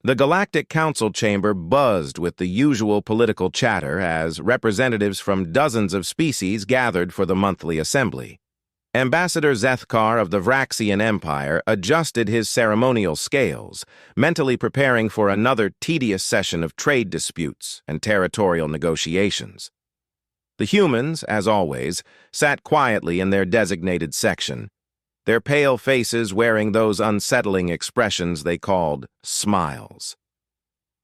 The Galactic Council chamber buzzed with the usual political chatter as representatives from dozens of species gathered for the monthly assembly. Ambassador Zethkar of the Vraxian Empire adjusted his ceremonial scales, mentally preparing for another tedious session of trade disputes and territorial negotiations. The humans, as always, sat quietly in their designated section, their pale faces wearing those unsettling expressions they called smiles.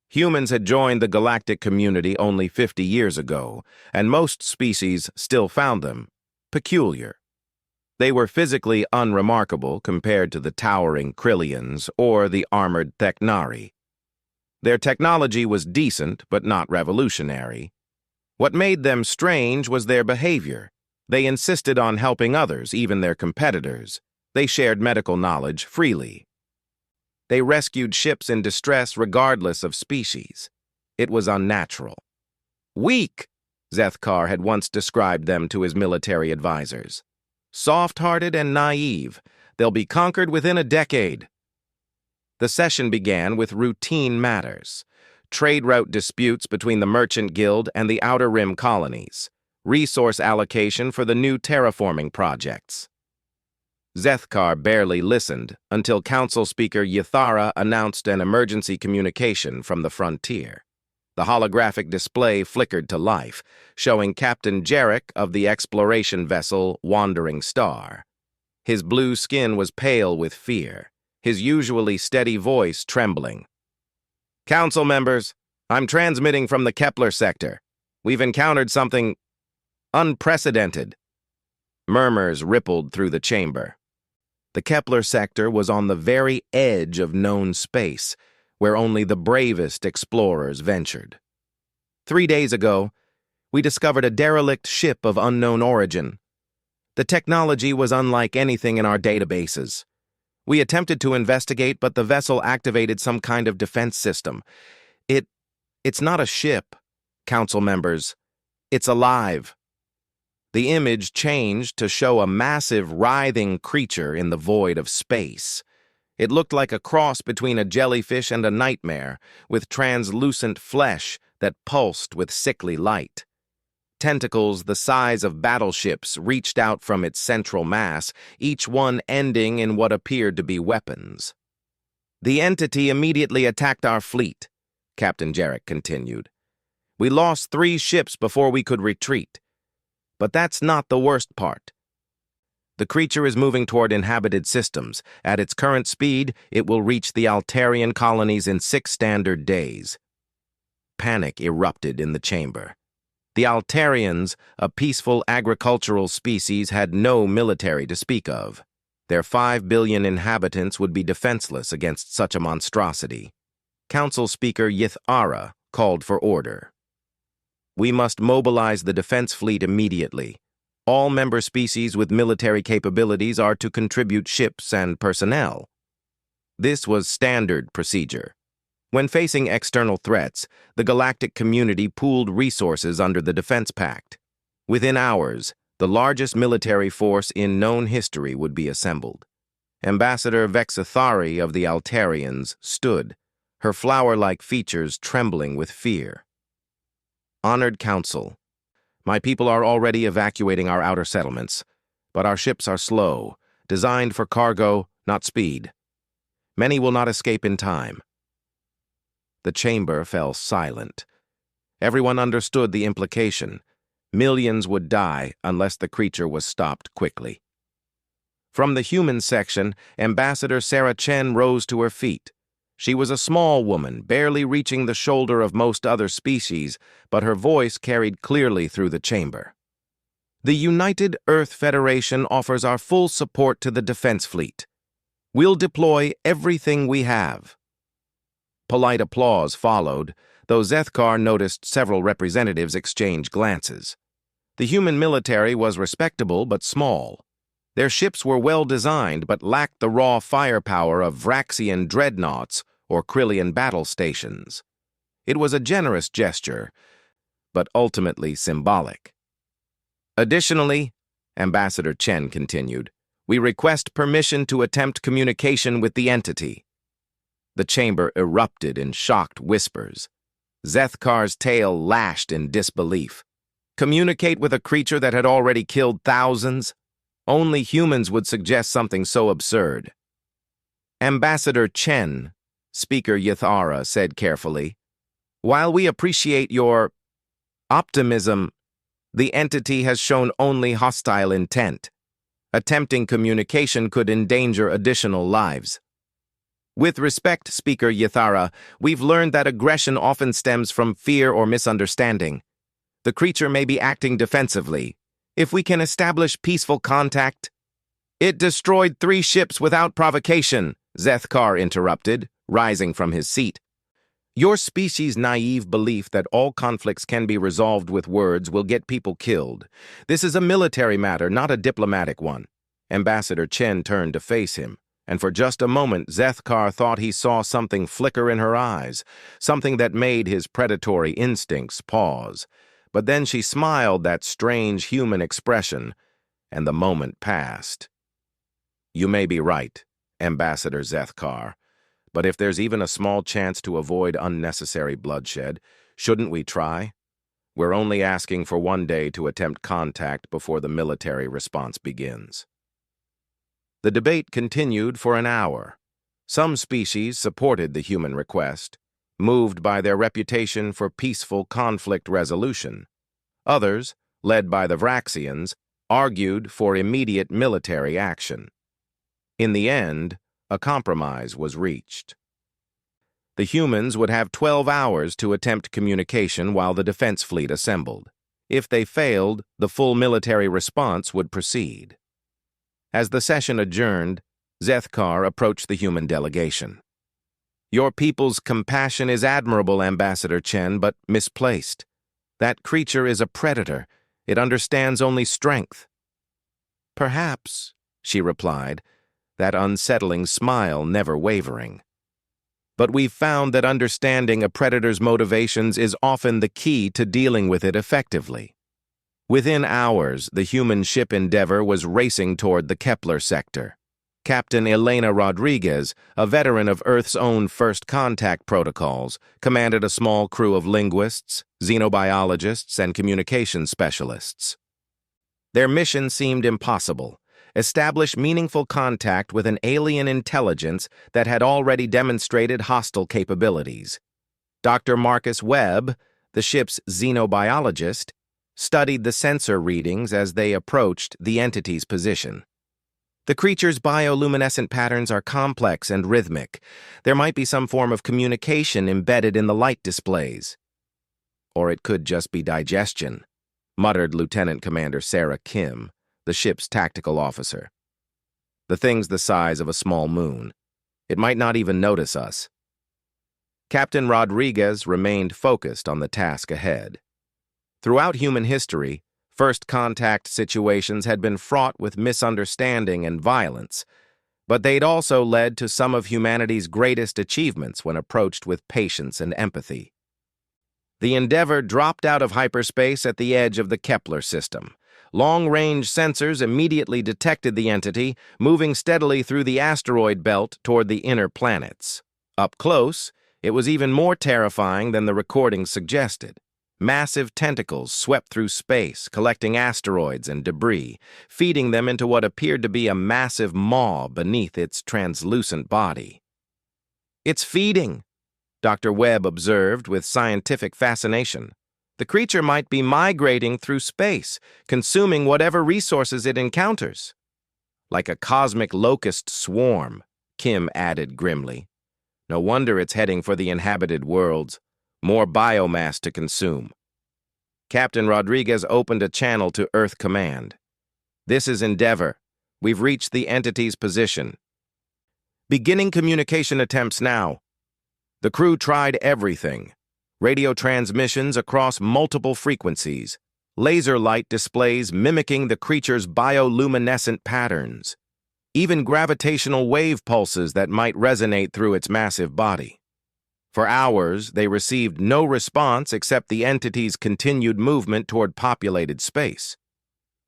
Humans had joined the galactic community only 50 years ago, and most species still found them peculiar. They were physically unremarkable compared to the towering Krillians or the armored Theknari. Their technology was decent but not revolutionary. What made them strange was their behavior. They insisted on helping others, even their competitors. They shared medical knowledge freely. They rescued ships in distress regardless of species. It was unnatural. Weak, Zethkar had once described them to his military advisors. Soft-hearted and naive, they'll be conquered within a decade. The session began with routine matters. Trade route disputes between the Merchant Guild and the Outer Rim colonies. Resource allocation for the new terraforming projects. Zethkar barely listened until Council Speaker Ythara announced an emergency communication from the frontier. The holographic display flickered to life, showing Captain Jarek of the exploration vessel Wandering Star. His blue skin was pale with fear, his usually steady voice trembling. "Council members, I'm transmitting from the Kepler sector. We've encountered something unprecedented." Murmurs rippled through the chamber. The Kepler sector was on the very edge of known space, where only the bravest explorers ventured. 3 days ago, we discovered a derelict ship of unknown origin. The technology was unlike anything in our databases. We attempted to investigate, but the vessel activated some kind of defense system. It's not a ship, Council members. It's alive. The image changed to show a massive, writhing creature in the void of space. It looked like a cross between a jellyfish and a nightmare, with translucent flesh that pulsed with sickly light. Tentacles the size of battleships reached out from its central mass, each one ending in what appeared to be weapons. "The entity immediately attacked our fleet," Captain Jarek continued. "We lost 3 ships before we could retreat. But that's not the worst part. The creature is moving toward inhabited systems. At its current speed, it will reach the Altarian colonies in 6 standard days." Panic erupted in the chamber. The Altarians, a peaceful agricultural species, had no military to speak of. Their 5 billion inhabitants would be defenseless against such a monstrosity. Council Speaker Ythara called for order. "We must mobilize the defense fleet immediately. All member species with military capabilities are to contribute ships and personnel." This was standard procedure. When facing external threats, the galactic community pooled resources under the Defense Pact. Within hours, the largest military force in known history would be assembled. Ambassador Vexithari of the Altarians stood, her flower-like features trembling with fear. "Honored Council, my people are already evacuating our outer settlements, but our ships are slow, designed for cargo, not speed. Many will not escape in time." The chamber fell silent. Everyone understood the implication. Millions would die unless the creature was stopped quickly. From the human section, Ambassador Sarah Chen rose to her feet. She was a small woman, barely reaching the shoulder of most other species, but her voice carried clearly through the chamber. "The United Earth Federation offers our full support to the defense fleet. We'll deploy everything we have." Polite applause followed, though Zethkar noticed several representatives exchange glances. The human military was respectable but small. Their ships were well designed but lacked the raw firepower of Vraxian dreadnoughts or Krillian battle stations. It was a generous gesture, but ultimately symbolic. "Additionally," Ambassador Chen continued, "we request permission to attempt communication with the entity." The chamber erupted in shocked whispers. Zethkar's tail lashed in disbelief. Communicate with a creature that had already killed thousands? Only humans would suggest something so absurd. Ambassador Chen, Speaker Yathara said carefully, "While we appreciate your optimism, the entity has shown only hostile intent. Attempting communication could endanger additional lives. With respect, Speaker Yathara, we've learned that aggression often stems from fear or misunderstanding. The creature may be acting defensively. If we can establish peaceful contact—" "It destroyed 3 ships without provocation," Zethkar interrupted, rising from his seat. "Your species' naive belief that all conflicts can be resolved with words will get people killed. This is a military matter, not a diplomatic one." Ambassador Chen turned to face him, and for just a moment Zethkar thought he saw something flicker in her eyes, something that made his predatory instincts pause. But then she smiled that strange human expression, and the moment passed. "You may be right, Ambassador Zethkar. But if there's even a small chance to avoid unnecessary bloodshed, shouldn't we try? We're only asking for 1 day to attempt contact before the military response begins." The debate continued for an hour. Some species supported the human request, moved by their reputation for peaceful conflict resolution. Others, led by the Vraxians, argued for immediate military action. In the end, a compromise was reached. The humans would have 12 hours to attempt communication while the defense fleet assembled. If they failed, the full military response would proceed. As the session adjourned, Zethkar approached the human delegation. "Your people's compassion is admirable, Ambassador Chen, but misplaced. That creature is a predator. It understands only strength." "Perhaps," she replied, that unsettling smile never wavering. "But we've found that understanding a predator's motivations is often the key to dealing with it effectively." Within hours, the human ship Endeavour was racing toward the Kepler sector. Captain Elena Rodriguez, a veteran of Earth's own first contact protocols, commanded a small crew of linguists, xenobiologists, and communication specialists. Their mission seemed impossible: establish meaningful contact with an alien intelligence that had already demonstrated hostile capabilities. Dr. Marcus Webb, the ship's xenobiologist, studied the sensor readings as they approached the entity's position. "The creature's bioluminescent patterns are complex and rhythmic. There might be some form of communication embedded in the light displays." "Or it could just be digestion," muttered Lieutenant Commander Sarah Kim, the ship's tactical officer. "The thing's the size of a small moon. It might not even notice us." Captain Rodriguez remained focused on the task ahead. Throughout human history, first contact situations had been fraught with misunderstanding and violence, but they'd also led to some of humanity's greatest achievements when approached with patience and empathy. The Endeavour dropped out of hyperspace at the edge of the Kepler system. Long-range sensors immediately detected the entity, moving steadily through the asteroid belt toward the inner planets. Up close, it was even more terrifying than the recordings suggested. Massive tentacles swept through space, collecting asteroids and debris, feeding them into what appeared to be a massive maw beneath its translucent body. "It's feeding," Dr. Webb observed with scientific fascination. "The creature might be migrating through space, consuming whatever resources it encounters." "Like a cosmic locust swarm," Kim added grimly. "No wonder it's heading for the inhabited worlds. More biomass to consume." Captain Rodriguez opened a channel to Earth Command. "This is Endeavour. We've reached the entity's position. Beginning communication attempts now." The crew tried everything: radio transmissions across multiple frequencies, laser light displays mimicking the creature's bioluminescent patterns, even gravitational wave pulses that might resonate through its massive body. For hours, they received no response except the entity's continued movement toward populated space.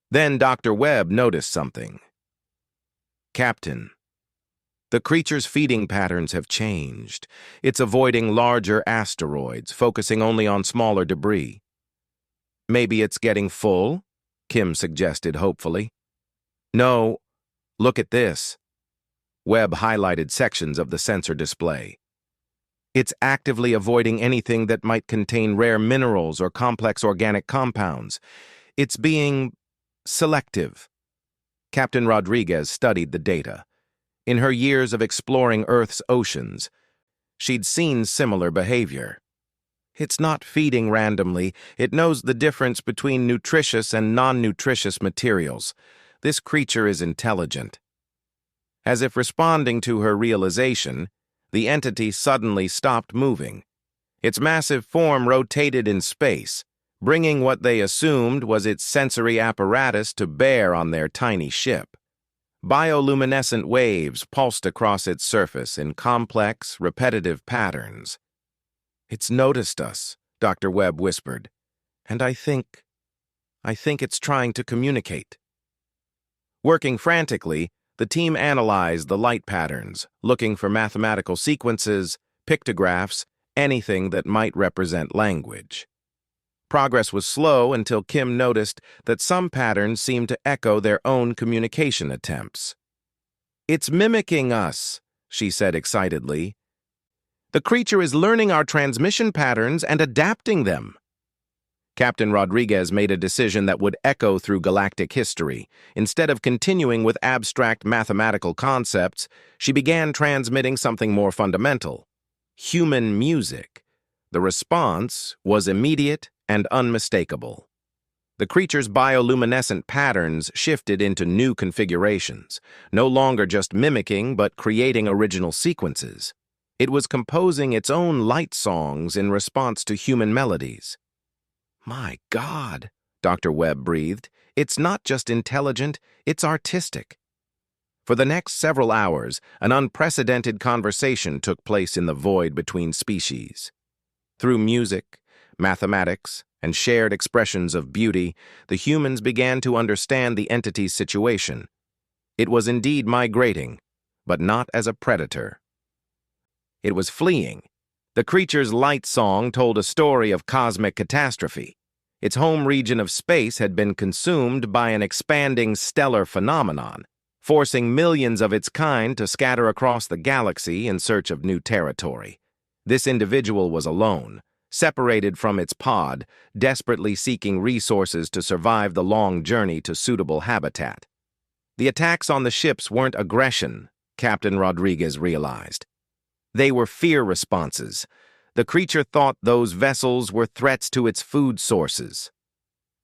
Then Dr. Webb noticed something. "Captain, The creature's feeding patterns have changed. It's avoiding larger asteroids, focusing only on smaller debris. Maybe it's getting full? Kim suggested hopefully. No, look at this. Webb highlighted sections of the sensor display. It's actively avoiding anything that might contain rare minerals or complex organic compounds. It's being selective. Captain Rodriguez studied the data. In her years of exploring Earth's oceans, she'd seen similar behavior. It's not feeding randomly. It knows the difference between nutritious and non-nutritious materials. This creature is intelligent. As if responding to her realization, the entity suddenly stopped moving. Its massive form rotated in space, bringing what they assumed was its sensory apparatus to bear on their tiny ship. Bioluminescent waves pulsed across its surface in complex, repetitive patterns. "It's noticed us," Dr. Webb whispered, "and I think it's trying to communicate." Working frantically, the team analyzed the light patterns, looking for mathematical sequences, pictographs, anything that might represent language. Progress was slow until Kim noticed that some patterns seemed to echo their own communication attempts. "It's mimicking us," she said excitedly. "The creature is learning our transmission patterns and adapting them." Captain Rodriguez made a decision that would echo through galactic history. Instead of continuing with abstract mathematical concepts, she began transmitting something more fundamental: human music. The response was immediate and unmistakable. The creature's bioluminescent patterns shifted into new configurations, no longer just mimicking but creating original sequences. It was composing its own light songs in response to human melodies. "My God," Dr. Webb breathed, "it's not just intelligent, it's artistic." For the next several hours, an unprecedented conversation took place in the void between species. Through music, mathematics, and shared expressions of beauty, the humans began to understand the entity's situation. It was indeed migrating, but not as a predator. It was fleeing. The creature's light song told a story of cosmic catastrophe. Its home region of space had been consumed by an expanding stellar phenomenon, forcing millions of its kind to scatter across the galaxy in search of new territory. This individual was alone, separated from its pod, desperately seeking resources to survive the long journey to suitable habitat. The attacks on the ships weren't aggression, Captain Rodriguez realized. They were fear responses. The creature thought those vessels were threats to its food sources.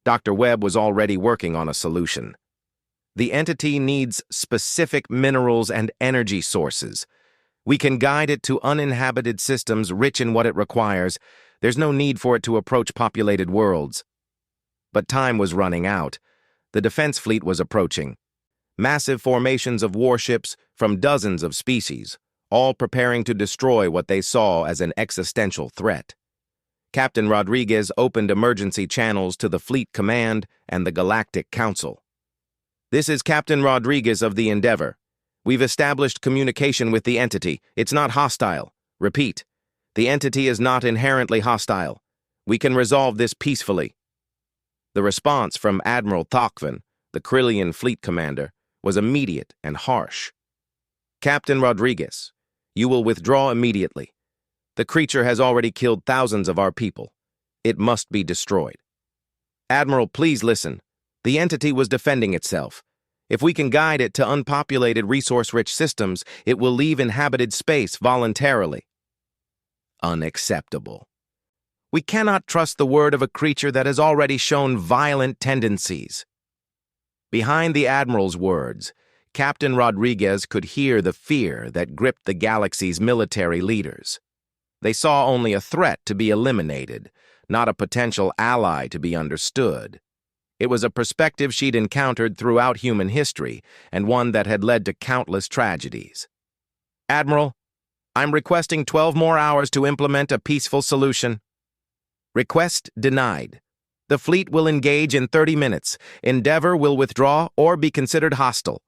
Dr. Webb was already working on a solution. The entity needs specific minerals and energy sources. We can guide it to uninhabited systems rich in what it requires. There's no need for it to approach populated worlds. But time was running out. The defense fleet was approaching. Massive formations of warships from dozens of species, all preparing to destroy what they saw as an existential threat. Captain Rodriguez opened emergency channels to the Fleet Command and the Galactic Council. "This is Captain Rodriguez of the Endeavor. We've established communication with the entity. It's not hostile. Repeat, the entity is not inherently hostile. We can resolve this peacefully." The response from Admiral Thakvan, the Krillian fleet commander, was immediate and harsh. "Captain Rodriguez, you will withdraw immediately. The creature has already killed thousands of our people. It must be destroyed." "Admiral, please listen. The entity was defending itself. If we can guide it to unpopulated, resource-rich systems, it will leave inhabited space voluntarily." Unacceptable. We cannot trust the word of a creature that has already shown violent tendencies. Behind the Admiral's words, Captain Rodriguez could hear the fear that gripped the galaxy's military leaders. They saw only a threat to be eliminated, not a potential ally to be understood. It was a perspective she'd encountered throughout human history, and one that had led to countless tragedies. "Admiral, I'm requesting 12 more hours to implement a peaceful solution." "Request denied. The fleet will engage in 30 minutes. Endeavor will withdraw or be considered hostile."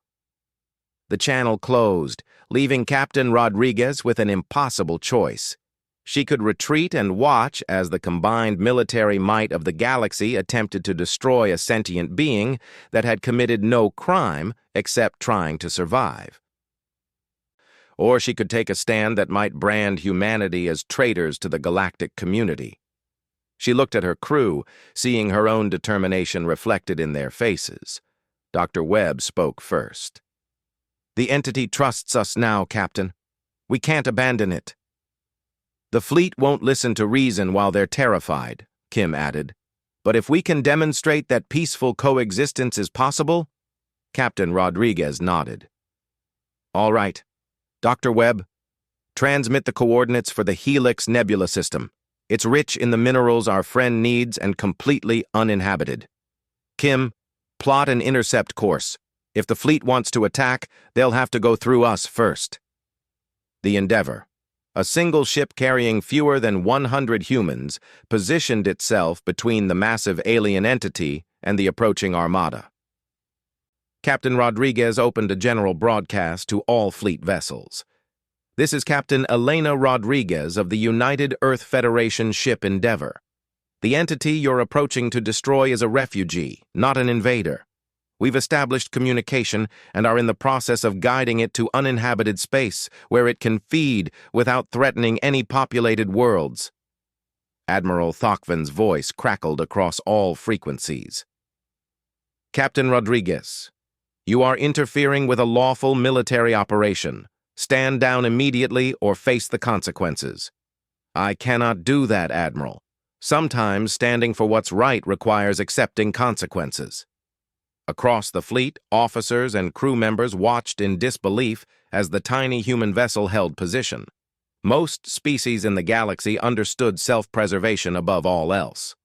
The channel closed, leaving Captain Rodriguez with an impossible choice. She could retreat and watch as the combined military might of the galaxy attempted to destroy a sentient being that had committed no crime except trying to survive. Or she could take a stand that might brand humanity as traitors to the galactic community. She looked at her crew, seeing her own determination reflected in their faces. Dr. Webb spoke first. "The entity trusts us now, Captain. We can't abandon it." "The fleet won't listen to reason while they're terrified," Kim added. "But if we can demonstrate that peaceful coexistence is possible..." Captain Rodriguez nodded. "All right. Dr. Webb, transmit the coordinates for the Helix Nebula system. It's rich in the minerals our friend needs and completely uninhabited. Kim, plot an intercept course. If the fleet wants to attack, they'll have to go through us first." The Endeavor, a single ship carrying fewer than 100 humans, positioned itself between the massive alien entity and the approaching armada. Captain Rodriguez opened a general broadcast to all fleet vessels. "This is Captain Elena Rodriguez of the United Earth Federation ship Endeavor. The entity you're approaching to destroy is a refugee, not an invader. We've established communication and are in the process of guiding it to uninhabited space, where it can feed without threatening any populated worlds." Admiral Thokvan's voice crackled across all frequencies. "Captain Rodriguez, you are interfering with a lawful military operation. Stand down immediately or face the consequences." "I cannot do that, Admiral. Sometimes standing for what's right requires accepting consequences." Across the fleet, officers and crew members watched in disbelief as the tiny human vessel held position. Most species in the galaxy understood self-preservation above all else.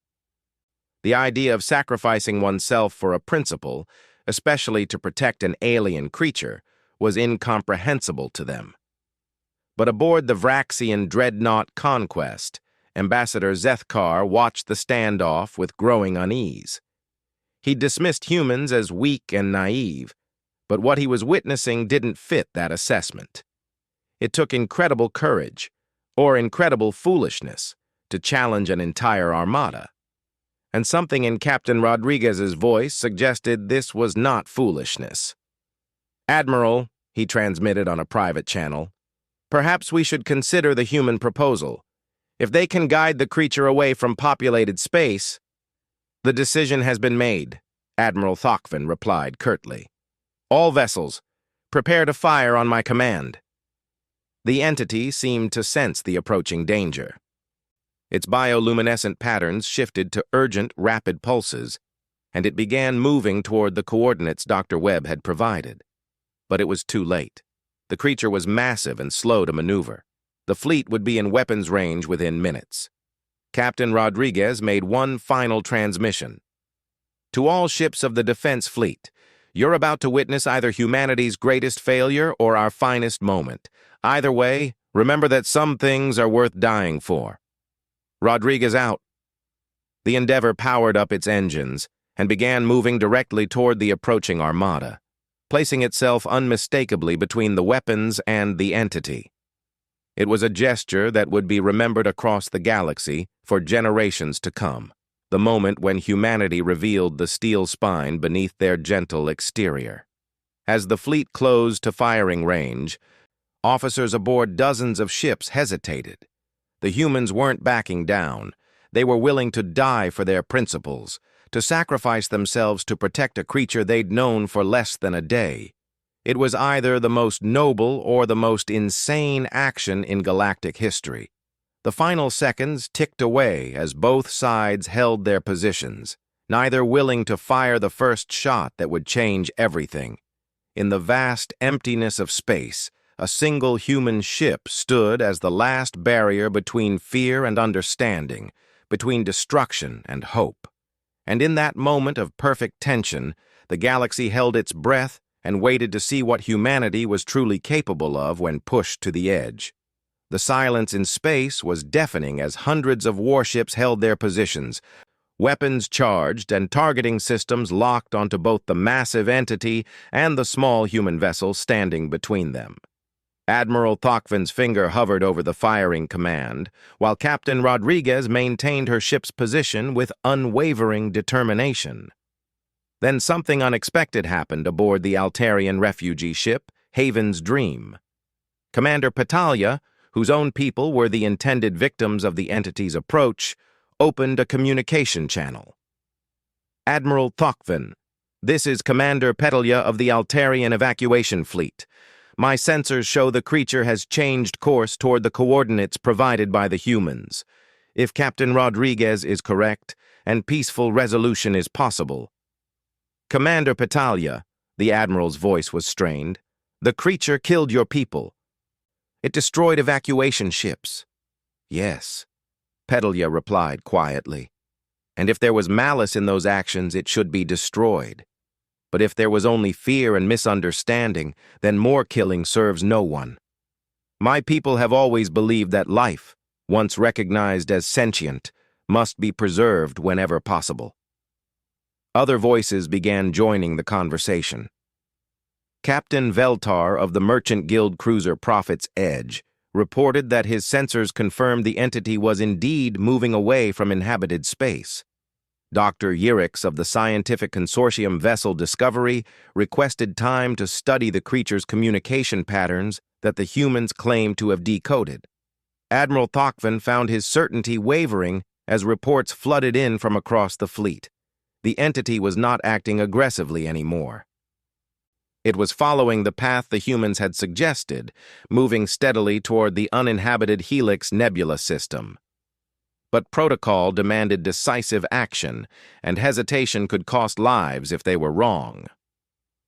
The idea of sacrificing oneself for a principle, especially to protect an alien creature, was incomprehensible to them. But aboard the Vraxian dreadnought Conquest, Ambassador Zethkar watched the standoff with growing unease. He dismissed humans as weak and naive, but what he was witnessing didn't fit that assessment. It took incredible courage, or incredible foolishness, to challenge an entire armada. And something in Captain Rodriguez's voice suggested this was not foolishness. "Admiral," he transmitted on a private channel, "perhaps we should consider the human proposal. If they can guide the creature away from populated space..." "The decision has been made," Admiral Thokvan replied curtly. "All vessels, prepare to fire on my command." The entity seemed to sense the approaching danger. Its bioluminescent patterns shifted to urgent, rapid pulses, and it began moving toward the coordinates Dr. Webb had provided. But it was too late. The creature was massive and slow to maneuver. The fleet would be in weapons range within minutes. Captain Rodriguez made one final transmission. "To all ships of the Defense Fleet, you're about to witness either humanity's greatest failure or our finest moment. Either way, remember that some things are worth dying for. Rodriguez out." The Endeavor powered up its engines and began moving directly toward the approaching armada, placing itself unmistakably between the weapons and the entity. It was a gesture that would be remembered across the galaxy for generations to come, the moment when humanity revealed the steel spine beneath their gentle exterior. As the fleet closed to firing range, officers aboard dozens of ships hesitated. The humans weren't backing down. They were willing to die for their principles, to sacrifice themselves to protect a creature they'd known for less than a day. It was either the most noble or the most insane action in galactic history. The final seconds ticked away as both sides held their positions, neither willing to fire the first shot that would change everything. In the vast emptiness of space, a single human ship stood as the last barrier between fear and understanding, between destruction and hope. And in that moment of perfect tension, the galaxy held its breath and waited to see what humanity was truly capable of when pushed to the edge. The silence in space was deafening as hundreds of warships held their positions, weapons charged and targeting systems locked onto both the massive entity and the small human vessel standing between them. Admiral Thokvin's finger hovered over the firing command, while Captain Rodriguez maintained her ship's position with unwavering determination. Then something unexpected happened aboard the Altarian refugee ship, Haven's Dream. Commander Petalia, whose own people were the intended victims of the entity's approach, opened a communication channel. "Admiral Thokvin, this is Commander Petalia of the Altarian evacuation fleet. My sensors show the creature has changed course toward the coordinates provided by the humans. If Captain Rodriguez is correct, and peaceful resolution is possible." "Commander Petalia," the Admiral's voice was strained, "the creature killed your people. It destroyed evacuation ships." "Yes," Petalia replied quietly. "And if there was malice in those actions, it should be destroyed. But if there was only fear and misunderstanding, then more killing serves no one. My people have always believed that life, once recognized as sentient, must be preserved whenever possible." Other voices began joining the conversation. Captain Veltar of the Merchant Guild cruiser Prophet's Edge reported that his sensors confirmed the entity was indeed moving away from inhabited space. Dr. Yurix of the Scientific Consortium vessel Discovery requested time to study the creature's communication patterns that the humans claimed to have decoded. Admiral Thokvin found his certainty wavering as reports flooded in from across the fleet. The entity was not acting aggressively anymore. It was following the path the humans had suggested, moving steadily toward the uninhabited Helix Nebula system. But protocol demanded decisive action, and hesitation could cost lives if they were wrong.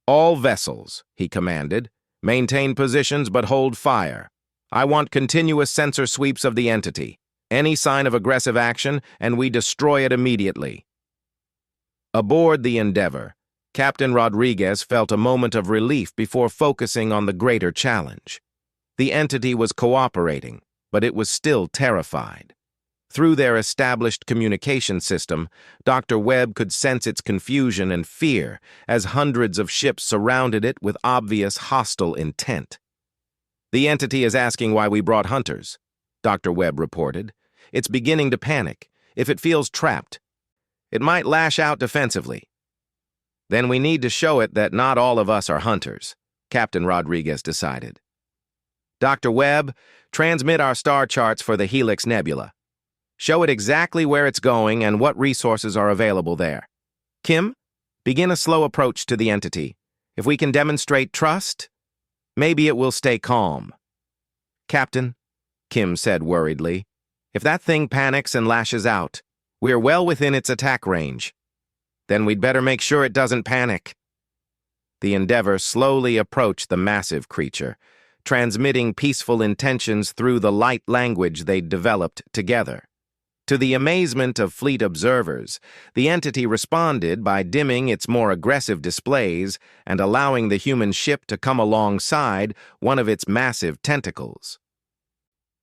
"All vessels," he commanded, "maintain positions but hold fire. I want continuous sensor sweeps of the entity. Any sign of aggressive action, and we destroy it immediately." Aboard the Endeavor, Captain Rodriguez felt a moment of relief before focusing on the greater challenge. The entity was cooperating, but it was still terrified. Through their established communication system, Dr. Webb could sense its confusion and fear as hundreds of ships surrounded it with obvious hostile intent. "The entity is asking why we brought hunters," Dr. Webb reported. "It's beginning to panic. If it feels trapped, it might lash out defensively." "Then we need to show it that not all of us are hunters," Captain Rodriguez decided. "Dr. Webb, transmit our star charts for the Helix Nebula. Show it exactly where it's going and what resources are available there. Kim, begin a slow approach to the entity. If we can demonstrate trust, maybe it will stay calm." "Captain," Kim said worriedly, "if that thing panics and lashes out, we're well within its attack range. Then we'd better make sure it doesn't panic." The Endeavor slowly approached the massive creature, transmitting peaceful intentions through the light language they'd developed together. To the amazement of fleet observers, the entity responded by dimming its more aggressive displays and allowing the human ship to come alongside one of its massive tentacles.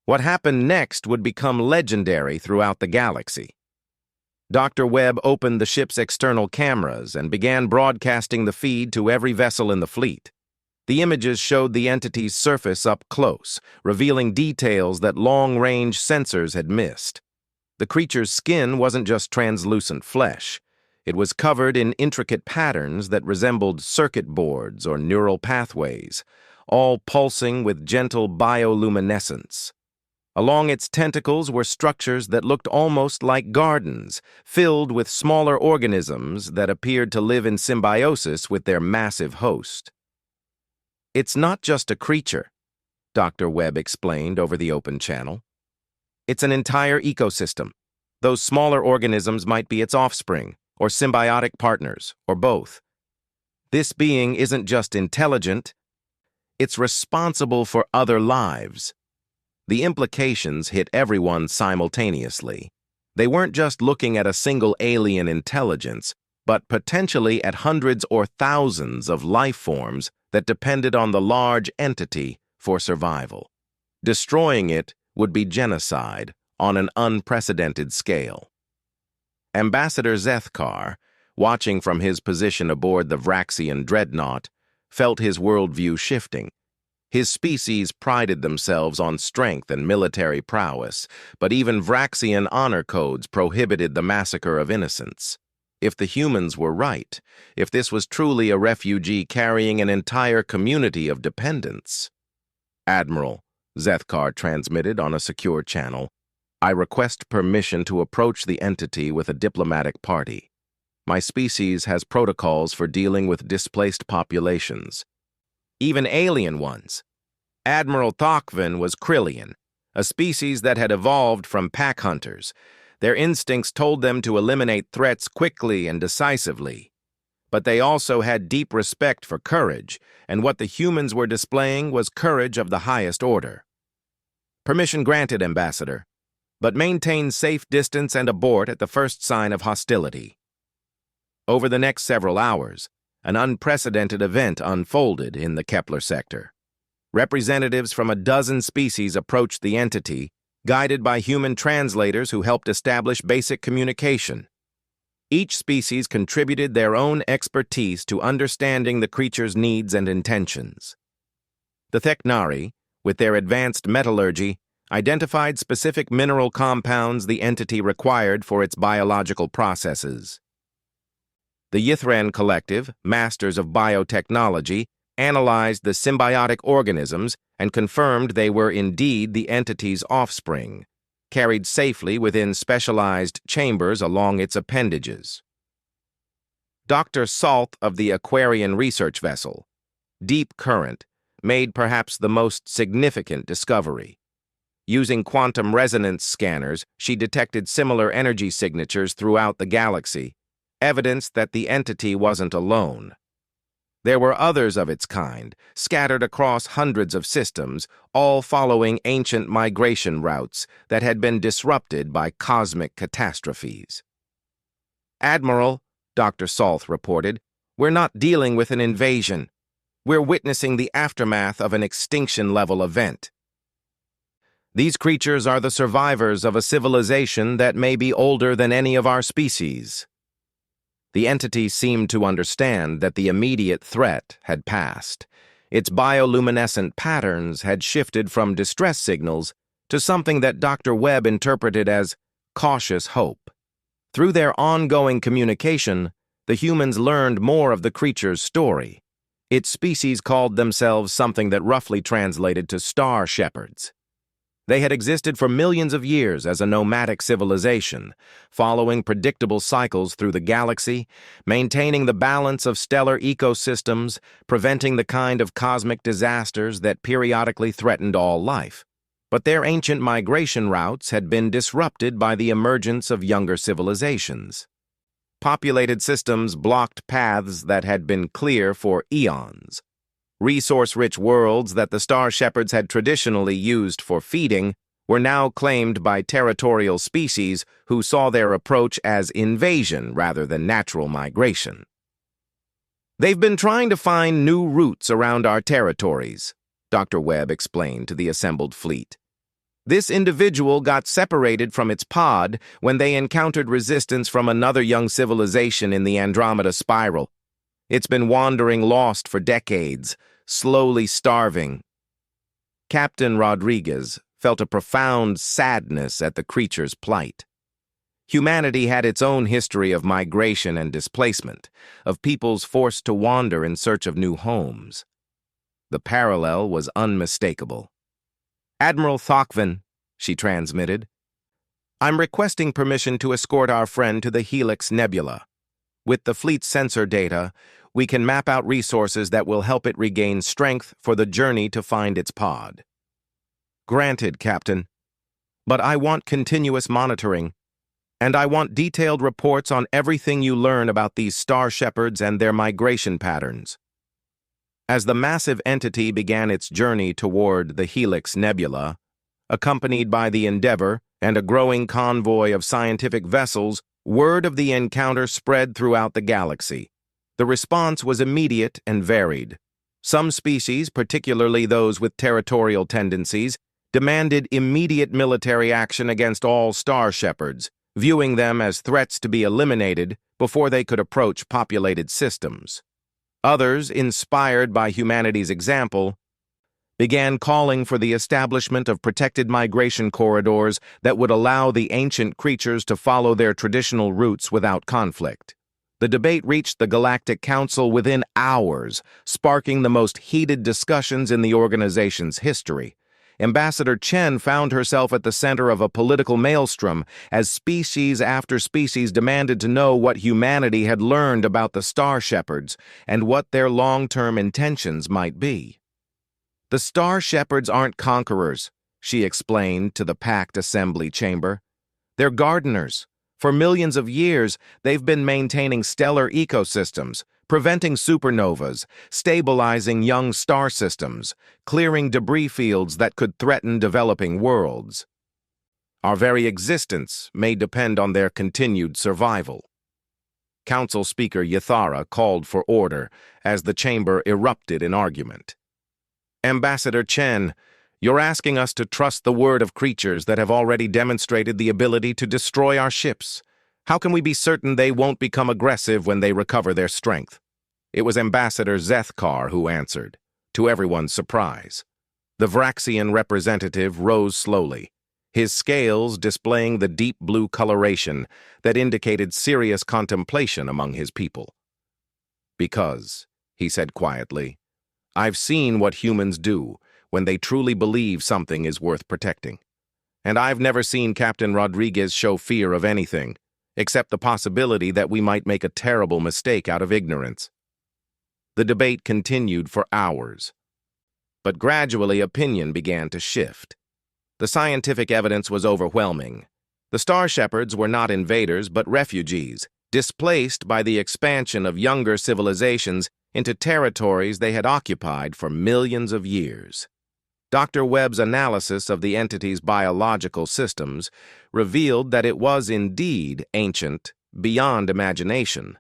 What happened next would become legendary throughout the galaxy. Dr. Webb opened the ship's external cameras and began broadcasting the feed to every vessel in the fleet. The images showed the entity's surface up close, revealing details that long-range sensors had missed. The creature's skin wasn't just translucent flesh. It was covered in intricate patterns that resembled circuit boards or neural pathways, all pulsing with gentle bioluminescence. Along its tentacles were structures that looked almost like gardens, filled with smaller organisms that appeared to live in symbiosis with their massive host. "It's not just a creature," Dr. Webb explained over the open channel. "It's an entire ecosystem. Those smaller organisms might be its offspring, or symbiotic partners, or both. This being isn't just intelligent, it's responsible for other lives." The implications hit everyone simultaneously. They weren't just looking at a single alien intelligence, but potentially at hundreds or thousands of life forms that depended on the large entity for survival. Destroying it would be genocide on an unprecedented scale. Ambassador Zethkar, watching from his position aboard the Vraxian dreadnought, felt his worldview shifting. His species prided themselves on strength and military prowess, but even Vraxian honor codes prohibited the massacre of innocents. If the humans were right, if this was truly a refugee carrying an entire community of dependents. Admiral, Zethkar transmitted on a secure channel, I request permission to approach the entity with a diplomatic party. My species has protocols for dealing with displaced populations, even alien ones. Admiral Thokvin was Krillian, a species that had evolved from pack hunters. Their instincts told them to eliminate threats quickly and decisively. But they also had deep respect for courage, and what the humans were displaying was courage of the highest order. Permission granted, Ambassador, but maintain safe distance and abort at the first sign of hostility. Over the next several hours, an unprecedented event unfolded in the Kepler sector. Representatives from a dozen species approached the entity, guided by human translators who helped establish basic communication. Each species contributed their own expertise to understanding the creature's needs and intentions. The Theknari, with their advanced metallurgy, identified specific mineral compounds the entity required for its biological processes. The Yithran Collective, masters of biotechnology, analyzed the symbiotic organisms and confirmed they were indeed the entity's offspring, carried safely within specialized chambers along its appendages. Dr. Salt of the Aquarian research vessel, Deep Current, made perhaps the most significant discovery. Using quantum resonance scanners, she detected similar energy signatures throughout the galaxy, evidence that the entity wasn't alone. There were others of its kind, scattered across hundreds of systems, all following ancient migration routes that had been disrupted by cosmic catastrophes. Admiral, Dr. Salth reported, we're not dealing with an invasion. We're witnessing the aftermath of an extinction-level event. These creatures are the survivors of a civilization that may be older than any of our species. The entity seemed to understand that the immediate threat had passed. Its bioluminescent patterns had shifted from distress signals to something that Dr. Webb interpreted as cautious hope. Through their ongoing communication, the humans learned more of the creature's story. Its species called themselves something that roughly translated to star shepherds. They had existed for millions of years as a nomadic civilization, following predictable cycles through the galaxy, maintaining the balance of stellar ecosystems, preventing the kind of cosmic disasters that periodically threatened all life. But their ancient migration routes had been disrupted by the emergence of younger civilizations. Populated systems blocked paths that had been clear for eons. Resource-rich worlds that the star shepherds had traditionally used for feeding were now claimed by territorial species who saw their approach as invasion rather than natural migration. They've been trying to find new routes around our territories, Dr. Webb explained to the assembled fleet. This individual got separated from its pod when they encountered resistance from another young civilization in the Andromeda Spiral. It's been wandering lost for decades, slowly starving. Captain Rodriguez felt a profound sadness at the creature's plight. Humanity had its own history of migration and displacement, of peoples forced to wander in search of new homes. The parallel was unmistakable. Admiral Thokvin, she transmitted, I'm requesting permission to escort our friend to the Helix Nebula. With the fleet's sensor data, we can map out resources that will help it regain strength for the journey to find its pod. Granted, Captain. But I want continuous monitoring, and I want detailed reports on everything you learn about these star shepherds and their migration patterns. As the massive entity began its journey toward the Helix Nebula, accompanied by the Endeavor and a growing convoy of scientific vessels, word of the encounter spread throughout the galaxy. The response was immediate and varied. Some species, particularly those with territorial tendencies, demanded immediate military action against all star shepherds, viewing them as threats to be eliminated before they could approach populated systems. Others, inspired by humanity's example, began calling for the establishment of protected migration corridors that would allow the ancient creatures to follow their traditional routes without conflict. The debate reached the Galactic Council within hours, sparking the most heated discussions in the organization's history. Ambassador Chen found herself at the center of a political maelstrom as species after species demanded to know what humanity had learned about the Star Shepherds and what their long-term intentions might be. "The Star Shepherds aren't conquerors," she explained to the packed assembly chamber. "They're gardeners. For millions of years, they've been maintaining stellar ecosystems, preventing supernovas, stabilizing young star systems, clearing debris fields that could threaten developing worlds. Our very existence may depend on their continued survival." Council Speaker Yathara called for order as the chamber erupted in argument. "Ambassador Chen, you're asking us to trust the word of creatures that have already demonstrated the ability to destroy our ships. How can we be certain they won't become aggressive when they recover their strength?" It was Ambassador Zethkar who answered, to everyone's surprise. The Vraxian representative rose slowly, his scales displaying the deep blue coloration that indicated serious contemplation among his people. "Because," he said quietly, "I've seen what humans do when they truly believe something is worth protecting. And I've never seen Captain Rodriguez show fear of anything, except the possibility that we might make a terrible mistake out of ignorance." The debate continued for hours. But gradually opinion began to shift. The scientific evidence was overwhelming. The Star Shepherds were not invaders but refugees, displaced by the expansion of younger civilizations into territories they had occupied for millions of years. Dr. Webb's analysis of the entity's biological systems revealed that it was indeed ancient, beyond imagination.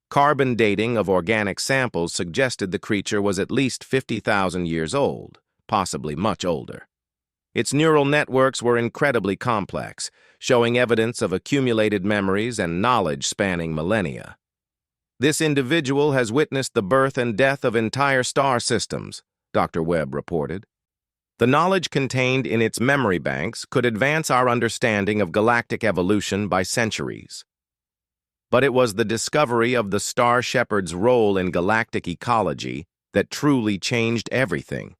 Carbon dating of organic samples suggested the creature was at least 50,000 years old, possibly much older. Its neural networks were incredibly complex, showing evidence of accumulated memories and knowledge spanning millennia. "This individual has witnessed the birth and death of entire star systems," Dr. Webb reported. "The knowledge contained in its memory banks could advance our understanding of galactic evolution by centuries." But it was the discovery of the Star Shepherd's role in galactic ecology that truly changed everything.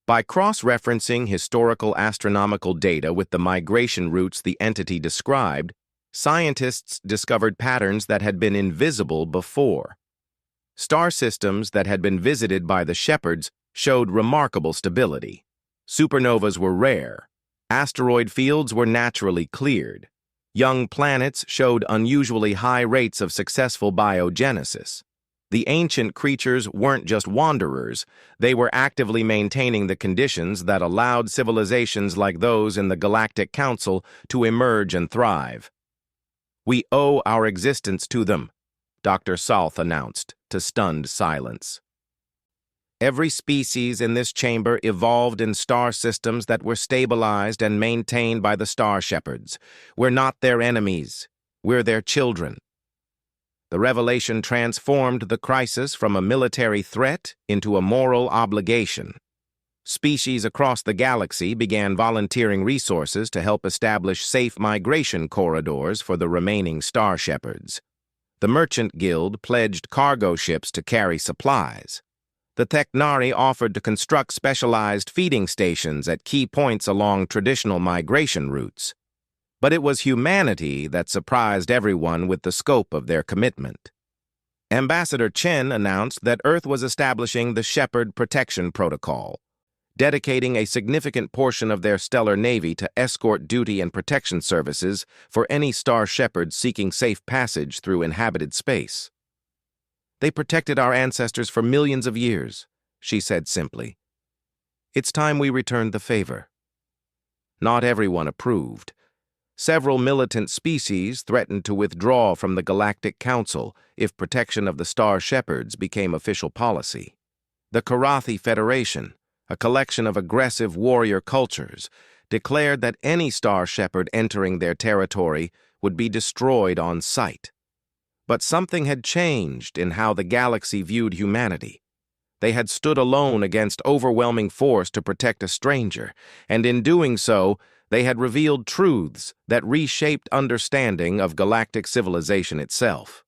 By cross-referencing historical astronomical data with the migration routes the entity described, scientists discovered patterns that had been invisible before. Star systems that had been visited by the Shepherds showed remarkable stability. Supernovas were rare. Asteroid fields were naturally cleared. Young planets showed unusually high rates of successful biogenesis. The ancient creatures weren't just wanderers, they were actively maintaining the conditions that allowed civilizations like those in the Galactic Council to emerge and thrive. "We owe our existence to them," Dr. Salth announced to stunned silence. "Every species in this chamber evolved in star systems that were stabilized and maintained by the Star Shepherds. We're not their enemies. We're their children." The revelation transformed the crisis from a military threat into a moral obligation. Species across the galaxy began volunteering resources to help establish safe migration corridors for the remaining Star Shepherds. The Merchant Guild pledged cargo ships to carry supplies. The Technari offered to construct specialized feeding stations at key points along traditional migration routes. But it was humanity that surprised everyone with the scope of their commitment. Ambassador Chen announced that Earth was establishing the Shepherd Protection Protocol, dedicating a significant portion of their stellar navy to escort duty and protection services for any Star Shepherd seeking safe passage through inhabited space. "They protected our ancestors for millions of years," she said simply. "It's time we returned the favor." Not everyone approved. Several militant species threatened to withdraw from the Galactic Council if protection of the Star Shepherds became official policy. The Karathi Federation, a collection of aggressive warrior cultures, declared that any Star Shepherd entering their territory would be destroyed on sight. But something had changed in how the galaxy viewed humanity. They had stood alone against overwhelming force to protect a stranger, and in doing so, they had revealed truths that reshaped understanding of galactic civilization itself.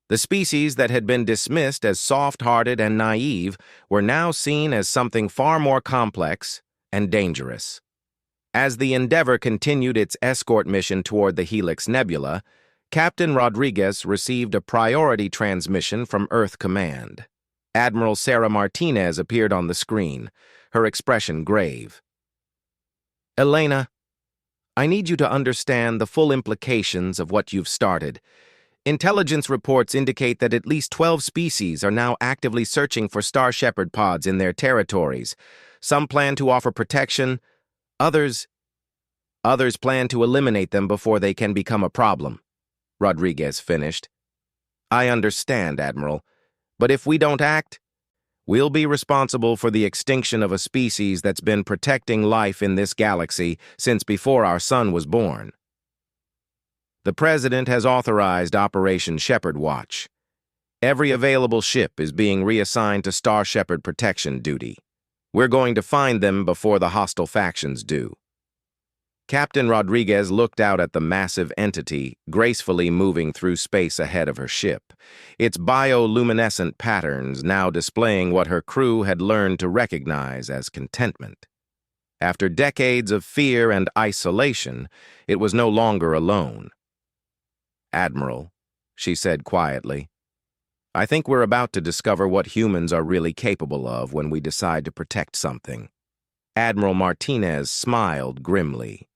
The species that had been dismissed as soft-hearted and naive were now seen as something far more complex and dangerous. As the Endeavour continued its escort mission toward the Helix Nebula, Captain Rodriguez received a priority transmission from Earth Command. Admiral Sarah Martinez appeared on the screen, her expression grave. "Elena, I need you to understand the full implications of what you've started. Intelligence reports indicate that at least 12 species are now actively searching for Star Shepherd pods in their territories. Some plan to offer protection, others plan to eliminate them before they can become a problem," Rodriguez finished. "I understand, Admiral, but if we don't act, we'll be responsible for the extinction of a species that's been protecting life in this galaxy since before our sun was born. The President has authorized Operation Shepherd Watch. Every available ship is being reassigned to Star Shepherd protection duty. We're going to find them before the hostile factions do." Captain Rodriguez looked out at the massive entity gracefully moving through space ahead of her ship, its bioluminescent patterns now displaying what her crew had learned to recognize as contentment. After decades of fear and isolation, it was no longer alone. "Admiral," she said quietly, "I think we're about to discover what humans are really capable of when we decide to protect something." Admiral Martinez smiled grimly.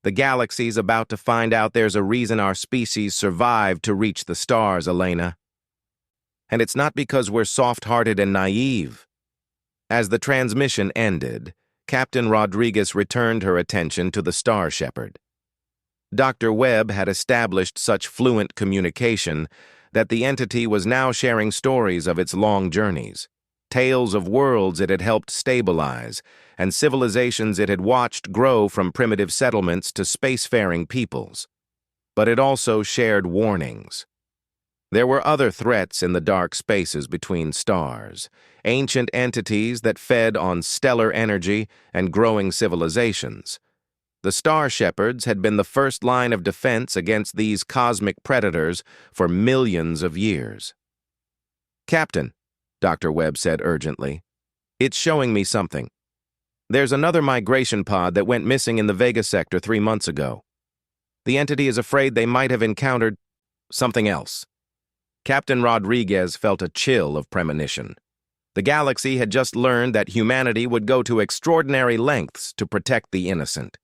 "The galaxy's about to find out there's a reason our species survived to reach the stars, Elena. And it's not because we're soft-hearted and naive." As the transmission ended, Captain Rodriguez returned her attention to the Star Shepherd. Dr. Webb had established such fluent communication that the entity was now sharing stories of its long journeys, tales of worlds it had helped stabilize, and civilizations it had watched grow from primitive settlements to spacefaring peoples. But it also shared warnings. There were other threats in the dark spaces between stars, ancient entities that fed on stellar energy and growing civilizations. The Star Shepherds had been the first line of defense against these cosmic predators for millions of years. "Captain," Dr. Webb said urgently, "it's showing me something. There's another migration pod that went missing in the Vega sector 3 months ago. The entity is afraid they might have encountered something else." Captain Rodriguez felt a chill of premonition. The galaxy had just learned that humanity would go to extraordinary lengths to protect the innocent.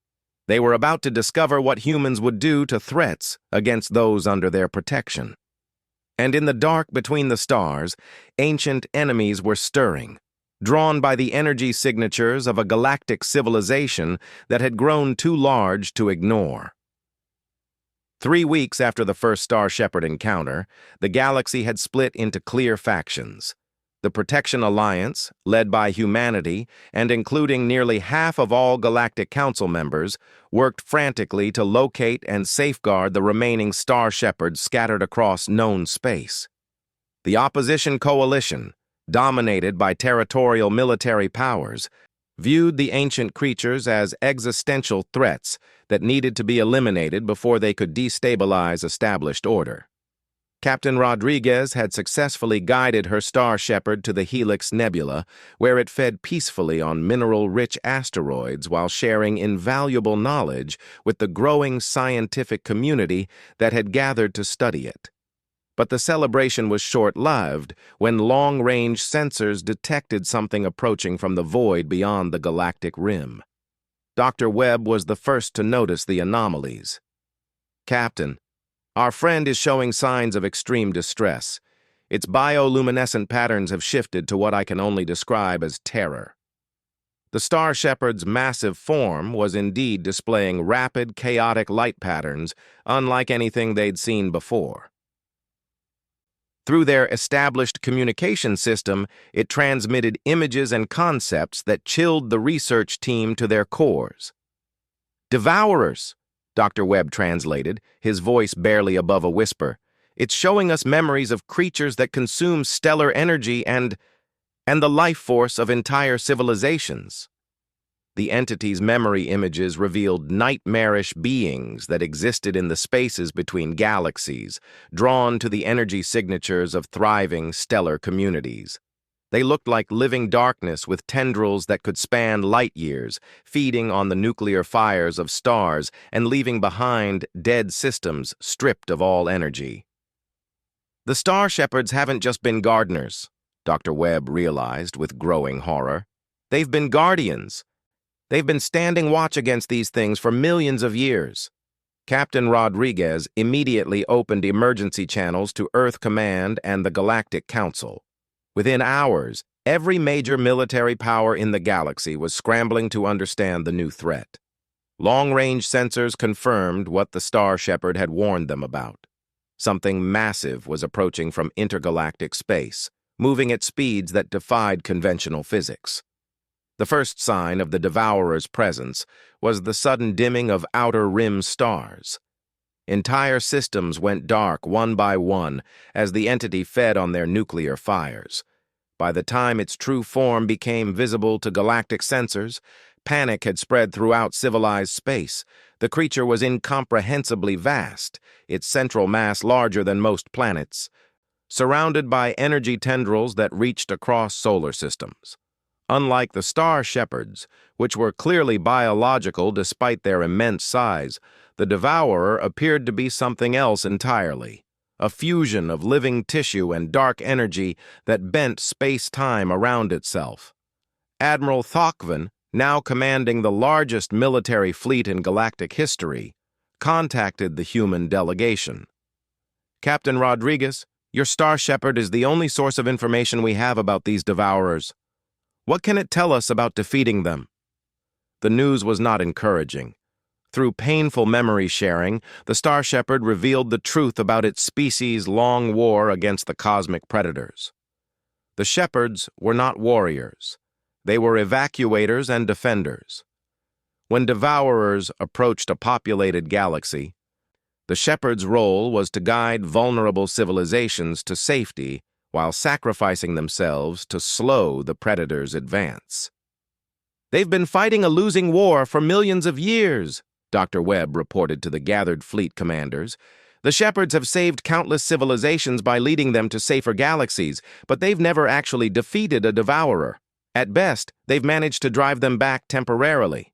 They were about to discover what humans would do to threats against those under their protection. And in the dark between the stars, ancient enemies were stirring, drawn by the energy signatures of a galactic civilization that had grown too large to ignore. 3 weeks after the first Star Shepherd encounter, the galaxy had split into clear factions. The Protection Alliance, led by humanity and including nearly half of all Galactic Council members, worked frantically to locate and safeguard the remaining Star Shepherds scattered across known space. The Opposition Coalition, dominated by territorial military powers, viewed the ancient creatures as existential threats that needed to be eliminated before they could destabilize established order. Captain Rodriguez had successfully guided her Star Shepherd to the Helix Nebula, where it fed peacefully on mineral-rich asteroids while sharing invaluable knowledge with the growing scientific community that had gathered to study it. But the celebration was short-lived when long-range sensors detected something approaching from the void beyond the galactic rim. Dr. Webb was the first to notice the anomalies. "Captain, our friend is showing signs of extreme distress. Its bioluminescent patterns have shifted to what I can only describe as terror." The Star Shepherd's massive form was indeed displaying rapid, chaotic light patterns unlike anything they'd seen before. Through their established communication system, it transmitted images and concepts that chilled the research team to their cores. "Devourers," Dr. Webb translated, his voice barely above a whisper. It's showing us memories of creatures that consume stellar energy and the life force of entire civilizations. The entity's memory images revealed nightmarish beings that existed in the spaces between galaxies, drawn to the energy signatures of thriving stellar communities. They looked like living darkness with tendrils that could span light years, feeding on the nuclear fires of stars and leaving behind dead systems stripped of all energy. The Star Shepherds haven't just been gardeners, Dr. Webb realized with growing horror. They've been guardians. They've been standing watch against these things for millions of years. Captain Rodriguez immediately opened emergency channels to Earth Command and the Galactic Council. Within hours, every major military power in the galaxy was scrambling to understand the new threat. Long-range sensors confirmed what the Star Shepherd had warned them about. Something massive was approaching from intergalactic space, moving at speeds that defied conventional physics. The first sign of the Devourer's presence was the sudden dimming of outer rim stars. Entire systems went dark one by one as the entity fed on their nuclear fires. By the time its true form became visible to galactic sensors, panic had spread throughout civilized space. The creature was incomprehensibly vast, its central mass larger than most planets, surrounded by energy tendrils that reached across solar systems. Unlike the Star Shepherds, which were clearly biological despite their immense size, the Devourer appeared to be something else entirely, a fusion of living tissue and dark energy that bent space-time around itself. Admiral Thokvan, now commanding the largest military fleet in galactic history, contacted the human delegation. "Captain Rodriguez, your Star Shepherd is the only source of information we have about these Devourers. What can it tell us about defeating them?" The news was not encouraging. Through painful memory sharing, the Star Shepherd revealed the truth about its species' long war against the cosmic predators. The Shepherds were not warriors. They were evacuators and defenders. When Devourers approached a populated galaxy, the Shepherds' role was to guide vulnerable civilizations to safety while sacrificing themselves to slow the predators' advance. "They've been fighting a losing war for millions of years," Dr. Webb reported to the gathered fleet commanders. "The Shepherds have saved countless civilizations by leading them to safer galaxies, but they've never actually defeated a Devourer. At best, they've managed to drive them back temporarily."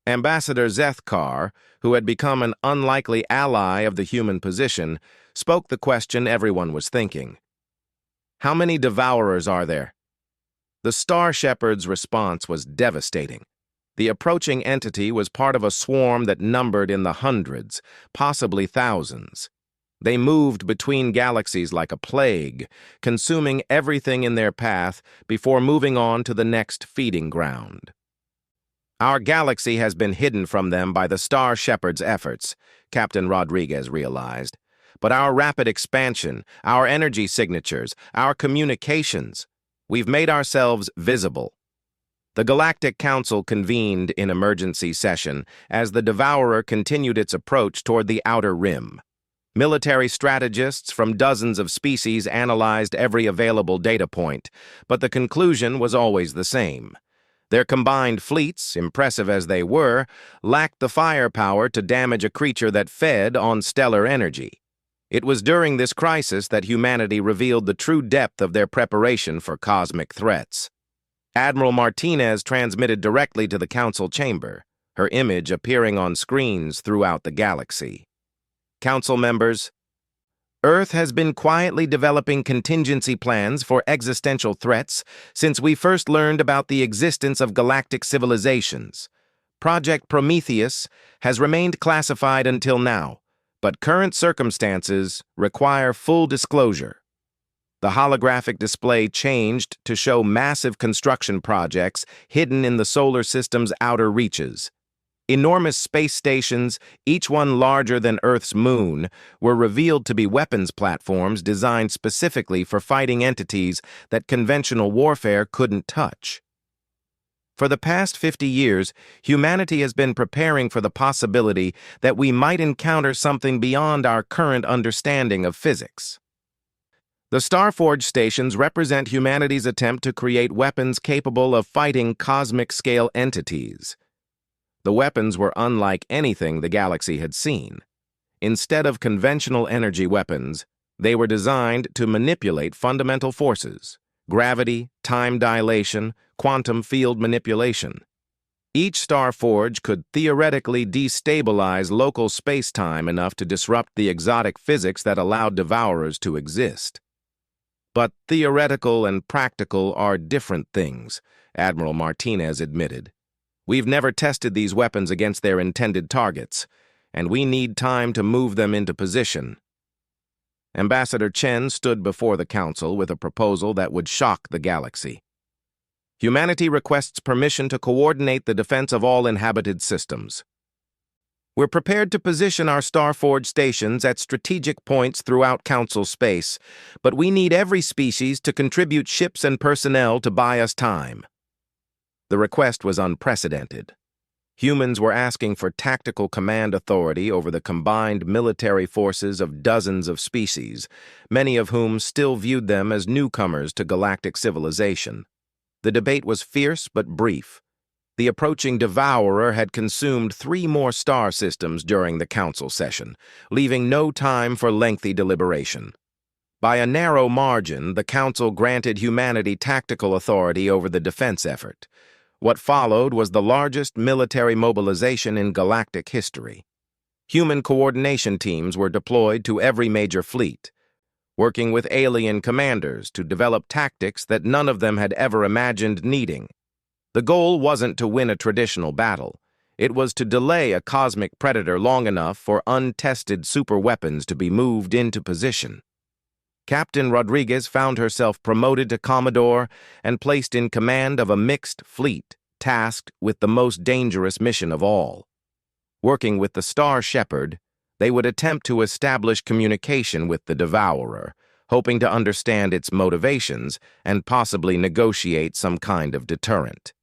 Ambassador Zethkar, who had become an unlikely ally of the human position, spoke the question everyone was thinking. "How many Devourers are there?" The Star Shepherd's response was devastating. The approaching entity was part of a swarm that numbered in the hundreds, possibly thousands. They moved between galaxies like a plague, consuming everything in their path before moving on to the next feeding ground. "Our galaxy has been hidden from them by the Star Shepherd's efforts," Captain Rodriguez realized. "But our rapid expansion, our energy signatures, our communications, we've made ourselves visible." The Galactic Council convened in emergency session as the Devourer continued its approach toward the outer rim. Military strategists from dozens of species analyzed every available data point, but the conclusion was always the same. Their combined fleets, impressive as they were, lacked the firepower to damage a creature that fed on stellar energy. It was during this crisis that humanity revealed the true depth of their preparation for cosmic threats. Admiral Martinez transmitted directly to the Council chamber, her image appearing on screens throughout the galaxy. "Council members, Earth has been quietly developing contingency plans for existential threats since we first learned about the existence of galactic civilizations. Project Prometheus has remained classified until now, but current circumstances require full disclosure." The holographic display changed to show massive construction projects hidden in the solar system's outer reaches. Enormous space stations, each one larger than Earth's moon, were revealed to be weapons platforms designed specifically for fighting entities that conventional warfare couldn't touch. For the past 50 years, humanity has been preparing for the possibility that we might encounter something beyond our current understanding of physics. The Starforge stations represent humanity's attempt to create weapons capable of fighting cosmic-scale entities. The weapons were unlike anything the galaxy had seen. Instead of conventional energy weapons, they were designed to manipulate fundamental forces: gravity, time dilation, quantum field manipulation. Each Starforge could theoretically destabilize local space-time enough to disrupt the exotic physics that allowed Devourers to exist. But theoretical and practical are different things, Admiral Martinez admitted. We've never tested these weapons against their intended targets, and we need time to move them into position. Ambassador Chen stood before the Council with a proposal that would shock the galaxy. Humanity requests permission to coordinate the defense of all inhabited systems. We're prepared to position our Starforge stations at strategic points throughout Council space, but we need every species to contribute ships and personnel to buy us time. The request was unprecedented. Humans were asking for tactical command authority over the combined military forces of dozens of species, many of whom still viewed them as newcomers to galactic civilization. The debate was fierce but brief. The approaching Devourer had consumed 3 more star systems during the Council session, leaving no time for lengthy deliberation. By a narrow margin, the Council granted humanity tactical authority over the defense effort. What followed was the largest military mobilization in galactic history. Human coordination teams were deployed to every major fleet, working with alien commanders to develop tactics that none of them had ever imagined needing. The goal wasn't to win a traditional battle. It was to delay a cosmic predator long enough for untested superweapons to be moved into position. Captain Rodriguez found herself promoted to Commodore and placed in command of a mixed fleet, tasked with the most dangerous mission of all. Working with the Star Shepherd, they would attempt to establish communication with the Devourer, hoping to understand its motivations and possibly negotiate some kind of deterrent.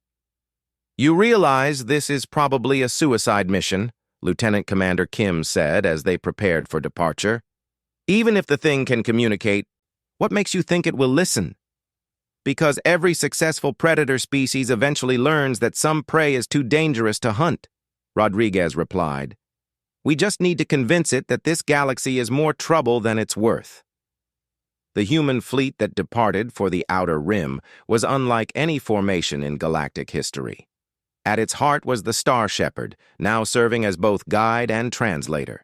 "You realize this is probably a suicide mission," Lieutenant Commander Kim said as they prepared for departure. "Even if the thing can communicate, what makes you think it will listen?" "Because every successful predator species eventually learns that some prey is too dangerous to hunt," Rodriguez replied. "We just need to convince it that this galaxy is more trouble than it's worth." The human fleet that departed for the Outer Rim was unlike any formation in galactic history. At its heart was the Star Shepherd, now serving as both guide and translator.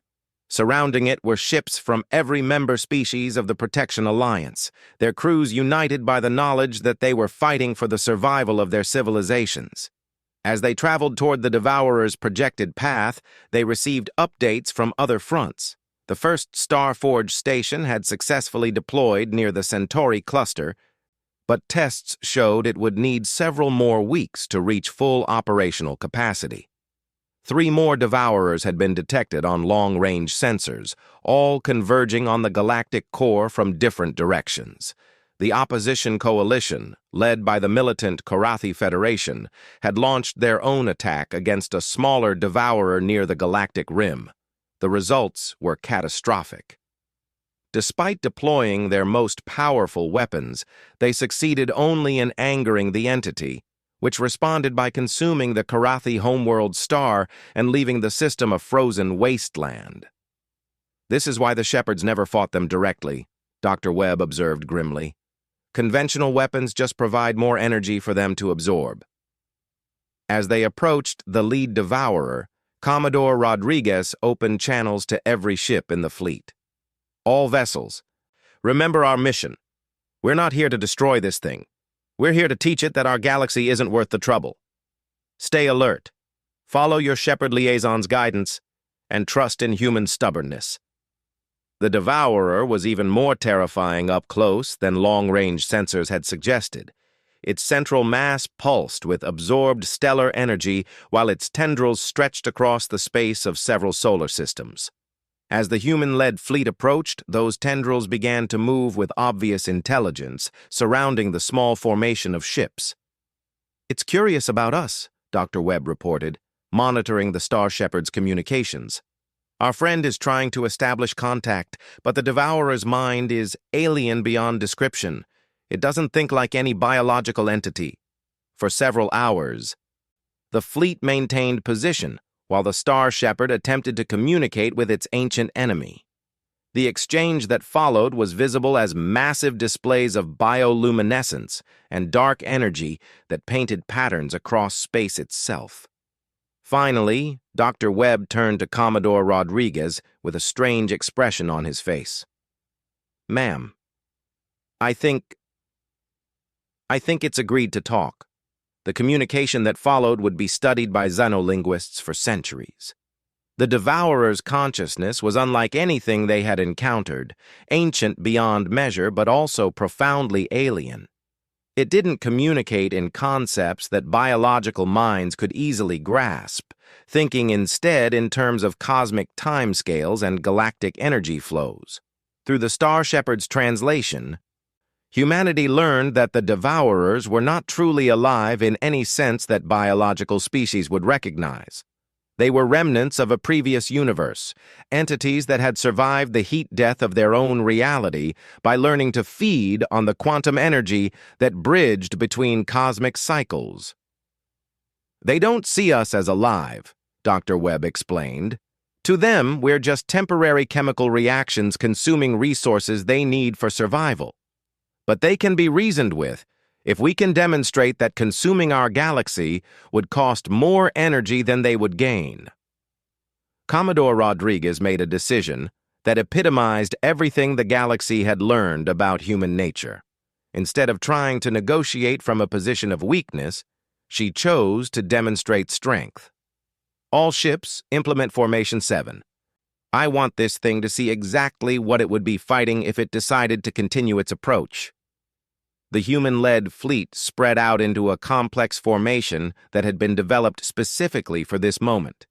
Surrounding it were ships from every member species of the Protection Alliance, their crews united by the knowledge that they were fighting for the survival of their civilizations. As they traveled toward the Devourer's projected path, they received updates from other fronts. The first Starforge station had successfully deployed near the Centauri cluster, but tests showed it would need several more weeks to reach full operational capacity. 3 more Devourers had been detected on long-range sensors, all converging on the galactic core from different directions. The opposition coalition, led by the militant Korathi Federation, had launched their own attack against a smaller Devourer near the galactic rim. The results were catastrophic. Despite deploying their most powerful weapons, they succeeded only in angering the entity, which responded by consuming the Korathi homeworld star and leaving the system a frozen wasteland. "This is why the Shepherds never fought them directly," Dr. Webb observed grimly. "Conventional weapons just provide more energy for them to absorb." As they approached the lead Devourer, Commodore Rodriguez opened channels to every ship in the fleet. "All vessels, remember our mission. We're not here to destroy this thing. We're here to teach it that our galaxy isn't worth the trouble. Stay alert, follow your Shepherd liaison's guidance, and trust in human stubbornness." The Devourer was even more terrifying up close than long-range sensors had suggested. Its central mass pulsed with absorbed stellar energy while its tendrils stretched across the space of several solar systems. As the human-led fleet approached, those tendrils began to move with obvious intelligence, surrounding the small formation of ships. "It's curious about us," Dr. Webb reported, monitoring the Star Shepherd's communications. "Our friend is trying to establish contact, but the Devourer's mind is alien beyond description. It doesn't think like any biological entity." For several hours, the fleet maintained position while the Star Shepherd attempted to communicate with its ancient enemy. The exchange that followed was visible as massive displays of bioluminescence and dark energy that painted patterns across space itself. Finally, Dr. Webb turned to Commodore Rodriguez with a strange expression on his face. "Ma'am, I think it's agreed to talk." The communication that followed would be studied by xenolinguists for centuries. The Devourer's consciousness was unlike anything they had encountered, ancient beyond measure but also profoundly alien. It didn't communicate in concepts that biological minds could easily grasp, thinking instead in terms of cosmic timescales and galactic energy flows. Through the Star Shepherd's translation, humanity learned that the Devourers were not truly alive in any sense that biological species would recognize. They were remnants of a previous universe, entities that had survived the heat death of their own reality by learning to feed on the quantum energy that bridged between cosmic cycles. "They don't see us as alive," Dr. Webb explained. "To them, we're just temporary chemical reactions consuming resources they need for survival. But they can be reasoned with if we can demonstrate that consuming our galaxy would cost more energy than they would gain." Commodore Rodriguez made a decision that epitomized everything the galaxy had learned about human nature. Instead of trying to negotiate from a position of weakness, she chose to demonstrate strength. "All ships, implement Formation 7. I want this thing to see exactly what it would be fighting if it decided to continue its approach." The human-led fleet spread out into a complex formation that had been developed specifically for this moment.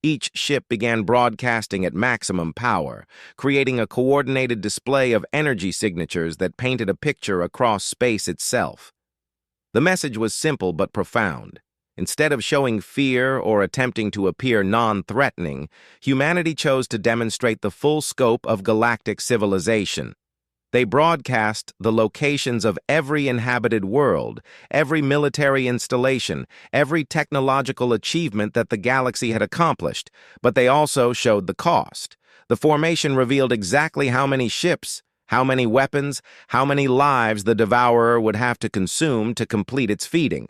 Each ship began broadcasting at maximum power, creating a coordinated display of energy signatures that painted a picture across space itself. The message was simple but profound. Instead of showing fear or attempting to appear non-threatening, humanity chose to demonstrate the full scope of galactic civilization. They broadcast the locations of every inhabited world, every military installation, every technological achievement that the galaxy had accomplished, but they also showed the cost. The formation revealed exactly how many ships, how many weapons, how many lives the Devourer would have to consume to complete its feeding.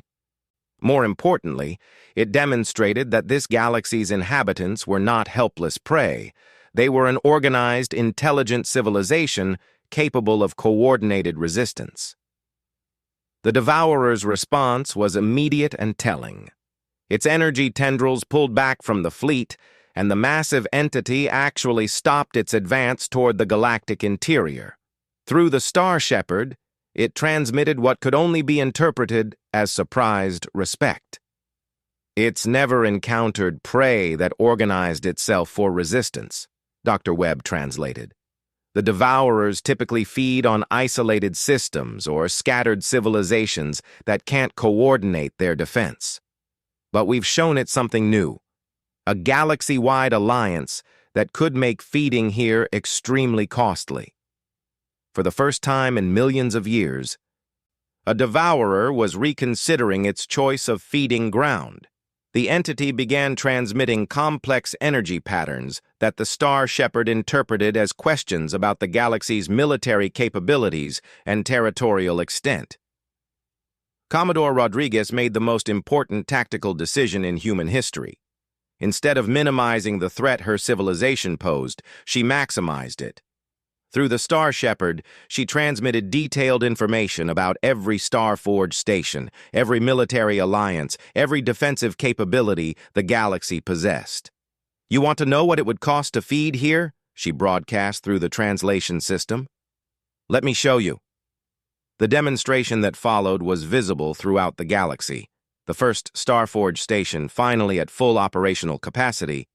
More importantly, it demonstrated that this galaxy's inhabitants were not helpless prey. They were an organized, intelligent civilization capable of coordinated resistance. The Devourer's response was immediate and telling. Its energy tendrils pulled back from the fleet, and the massive entity actually stopped its advance toward the galactic interior. Through the Star Shepherd, it transmitted what could only be interpreted as surprised respect. "It's never encountered prey that organized itself for resistance," Dr. Webb translated. "The Devourers typically feed on isolated systems or scattered civilizations that can't coordinate their defense. But we've shown it something new, a galaxy-wide alliance that could make feeding here extremely costly." For the first time in millions of years, a Devourer was reconsidering its choice of feeding ground. The entity began transmitting complex energy patterns that the Star Shepherd interpreted as questions about the galaxy's military capabilities and territorial extent. Commodore Rodriguez made the most important tactical decision in human history. Instead of minimizing the threat her civilization posed, she maximized it. Through the Star Shepherd, she transmitted detailed information about every Starforge station, every military alliance, every defensive capability the galaxy possessed. "You want to know what it would cost to feed here?" she broadcast through the translation system. "Let me show you." The demonstration that followed was visible throughout the galaxy. The first Starforge station, finally at full operational capacity,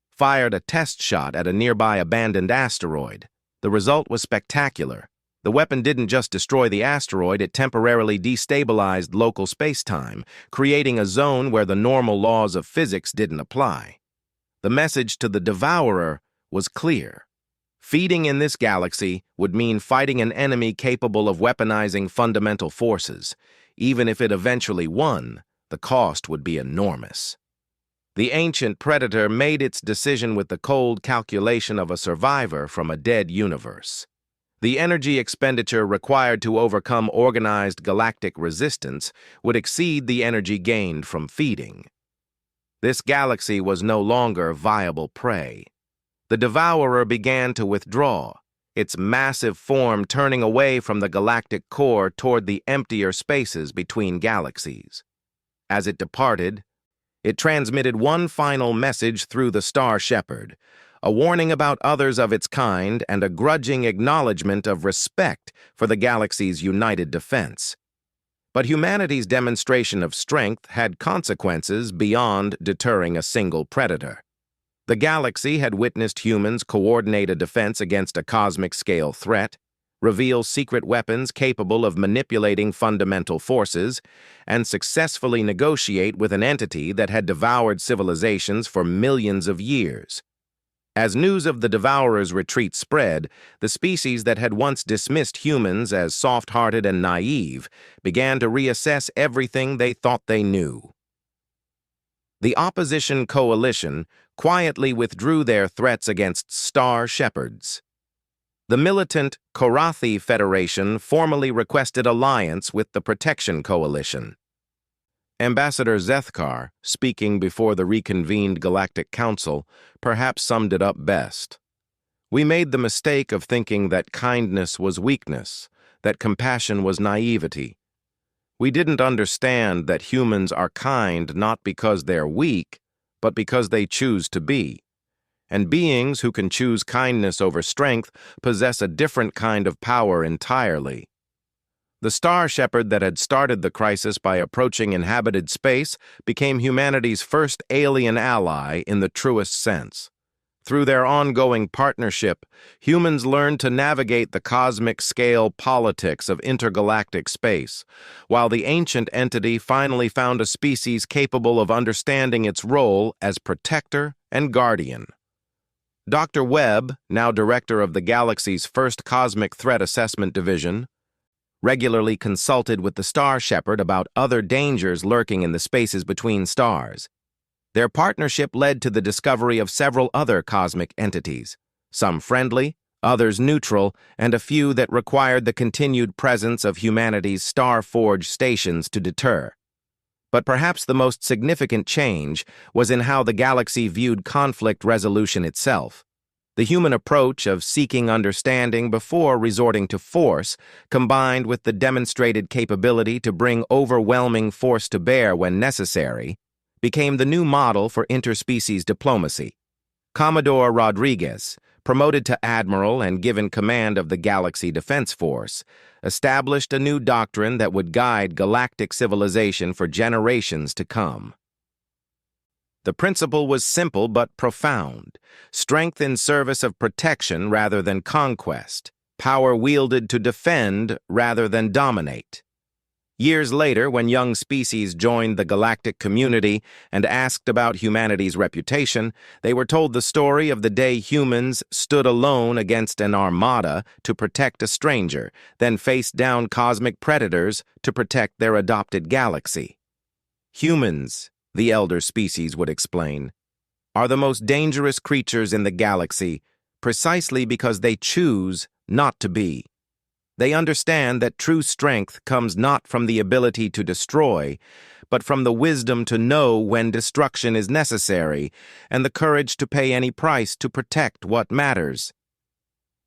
fired a test shot at a nearby abandoned asteroid. The result was spectacular. The weapon didn't just destroy the asteroid, it temporarily destabilized local space-time, creating a zone where the normal laws of physics didn't apply. The message to the Devourer was clear. Feeding in this galaxy would mean fighting an enemy capable of weaponizing fundamental forces. Even if it eventually won, the cost would be enormous. The ancient predator made its decision with the cold calculation of a survivor from a dead universe. The energy expenditure required to overcome organized galactic resistance would exceed the energy gained from feeding. This galaxy was no longer viable prey. The Devourer began to withdraw, its massive form turning away from the galactic core toward the emptier spaces between galaxies. As it departed, it transmitted one final message through the Star Shepherd, a warning about others of its kind and a grudging acknowledgement of respect for the galaxy's united defense. But humanity's demonstration of strength had consequences beyond deterring a single predator. The galaxy had witnessed humans coordinate a defense against a cosmic-scale threat, reveal secret weapons capable of manipulating fundamental forces, and successfully negotiate with an entity that had devoured civilizations for millions of years. As news of the Devourer's retreat spread, the species that had once dismissed humans as soft-hearted and naive began to reassess everything they thought they knew. The opposition coalition quietly withdrew their threats against Star Shepherds. The militant Korathi Federation formally requested alliance with the Protection Coalition. Ambassador Zethkar, speaking before the reconvened Galactic Council, perhaps summed it up best. We made the mistake of thinking that kindness was weakness, that compassion was naivety. We didn't understand that humans are kind not because they're weak, but because they choose to be. And beings who can choose kindness over strength possess a different kind of power entirely. The Star Shepherd that had started the crisis by approaching inhabited space became humanity's first alien ally in the truest sense. Through their ongoing partnership, humans learned to navigate the cosmic-scale politics of intergalactic space, while the ancient entity finally found a species capable of understanding its role as protector and guardian. Dr. Webb, now director of the galaxy's first Cosmic Threat Assessment Division, regularly consulted with the Star Shepherd about other dangers lurking in the spaces between stars. Their partnership led to the discovery of several other cosmic entities, some friendly, others neutral, and a few that required the continued presence of humanity's star-forged stations to deter. But perhaps the most significant change was in how the galaxy viewed conflict resolution itself. The human approach of seeking understanding before resorting to force, combined with the demonstrated capability to bring overwhelming force to bear when necessary, became the new model for interspecies diplomacy. Commodore Rodriguez, promoted to admiral and given command of the Galaxy Defense Force, established a new doctrine that would guide galactic civilization for generations to come. The principle was simple but profound: strength in service of protection rather than conquest, power wielded to defend rather than dominate. Years later, when young species joined the galactic community and asked about humanity's reputation, they were told the story of the day humans stood alone against an armada to protect a stranger, then faced down cosmic predators to protect their adopted galaxy. Humans, the elder species would explain, are the most dangerous creatures in the galaxy precisely because they choose not to be. They understand that true strength comes not from the ability to destroy, but from the wisdom to know when destruction is necessary and the courage to pay any price to protect what matters.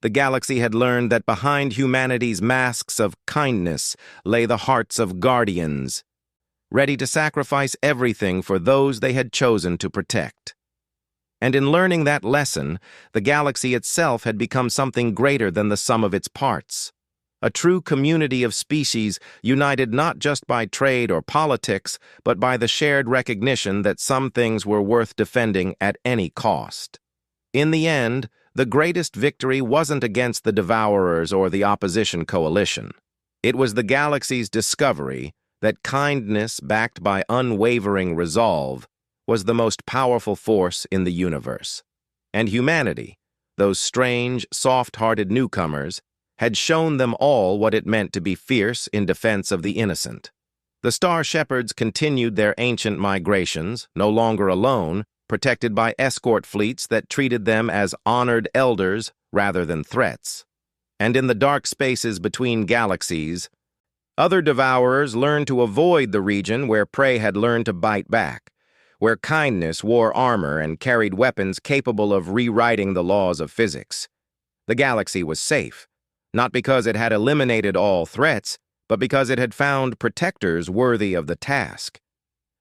The galaxy had learned that behind humanity's masks of kindness lay the hearts of guardians, ready to sacrifice everything for those they had chosen to protect. And in learning that lesson, the galaxy itself had become something greater than the sum of its parts. A true community of species united not just by trade or politics, but by the shared recognition that some things were worth defending at any cost. In the end, the greatest victory wasn't against the Devourers or the opposition coalition. It was the galaxy's discovery that kindness backed by unwavering resolve was the most powerful force in the universe. And humanity, those strange, soft-hearted newcomers, had shown them all what it meant to be fierce in defense of the innocent. The Star Shepherds continued their ancient migrations, no longer alone, protected by escort fleets that treated them as honored elders rather than threats. And in the dark spaces between galaxies, other Devourers learned to avoid the region where prey had learned to bite back, where kindness wore armor and carried weapons capable of rewriting the laws of physics. The galaxy was safe, not because it had eliminated all threats, but because it had found protectors worthy of the task.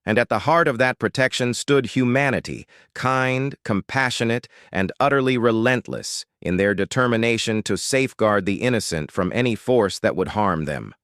And at the heart of that protection stood humanity, kind, compassionate, and utterly relentless in their determination to safeguard the innocent from any force that would harm them.